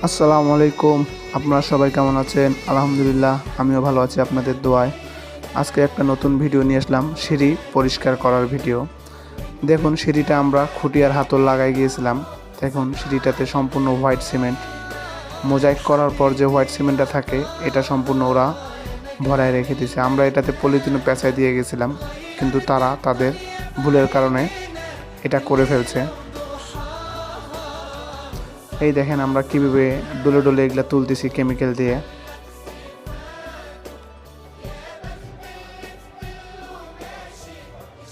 আসসালামু আলাইকুম। আপনারা সবাই কেমন আছেন? আলহামদুলিল্লাহ আমিও ভালো আছি আপনাদের দোয়ায়। আজকে একটা নতুন ভিডিও নিয়ে আসলাম, সিঁড়ি পরিষ্কার করার ভিডিও। দেখুন সিঁড়িটা আমরা খুঁটি আর হাতল লাগাই গিয়েছিলাম। দেখুন সিঁড়িটাতে সম্পূর্ণ হোয়াইট সিমেন্ট, মোজাইক করার পর যে হোয়াইট সিমেন্টটা থাকে এটা সম্পূর্ণ ওরা ভরায় রেখে দিয়েছে। আমরা এটাতে পলিথিনও পেঁচায় দিয়ে গেছিলাম, কিন্তু তারা তাদের ভুলের কারণে এটা করে ফেলছে। এই দেখেন আমরা কীভাবে ডলে ডলে এগুলো তুলতেছি কেমিক্যাল দিয়ে।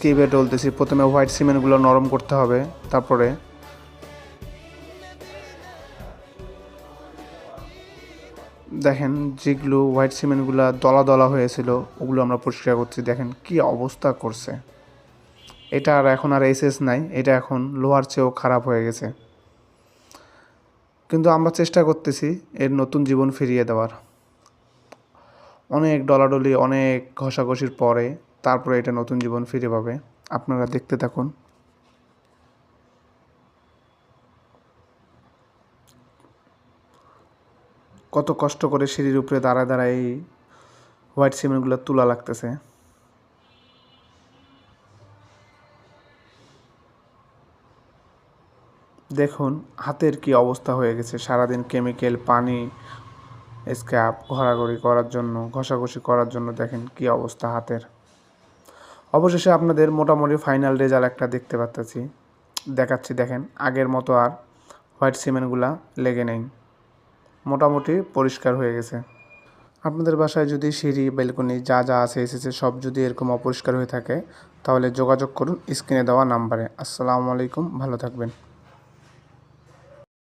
কীভাবে ডলতেছি, প্রথমে হোয়াইট সিমেন্টগুলো নরম করতে হবে, তারপরে দেখেন যেগুলো হোয়াইট সিমেন্টগুলো দলা দলা হয়েছিল ওগুলো আমরা পরিষ্কার করছি। দেখেন কি অবস্থা করছে। এটা আর এখন আর এসএস নাই, এটা এখন লোহার চেয়েও খারাপ হয়ে গেছে। কিন্তু আমরা চেষ্টা করতেছি এর নতুন জীবন ফিরিয়ে দেওয়ার। অনেক ডলাডলি, অনেক ঘষাঘষির পরে তারপরে এটা নতুন জীবন ফিরে পাবে। আপনারা দেখতে থাকুন। কত কষ্ট করে সিঁড়ির উপরে দাঁড়ায় দাঁড়ায় এই হোয়াইট সিমেন্টগুলো তোলা লাগতেছে। দেখুন হাতের কি অবস্থা হয়ে গেছে। সারাদিন কেমিক্যাল, পানি, স্ক্র্যাপ ঘোরাঘুরি করার জন্য, ঘষাঘষি করার জন্য দেখেন কি অবস্থা হাতের। অবশেষে আপনাদের মোটামুটি ফাইনাল রেজাল্ট একটা দেখতে দেখাচ্ছি। দেখেন আগের মতো আর হোয়াইট সিমেন্টগুলা লেগে নেই, মোটামুটি পরিষ্কার হয়ে গেছে। আপনাদের বাসায় যদি সিঁড়ি, ব্যালকনি যা যা আছে এসেছে সব যদি এরকম অপরিষ্কার হয়ে থাকে তাহলে যোগাযোগ করুন স্ক্রিনে দেওয়া নাম্বারে। আসসালামু আলাইকুম, ভালো থাকবেন।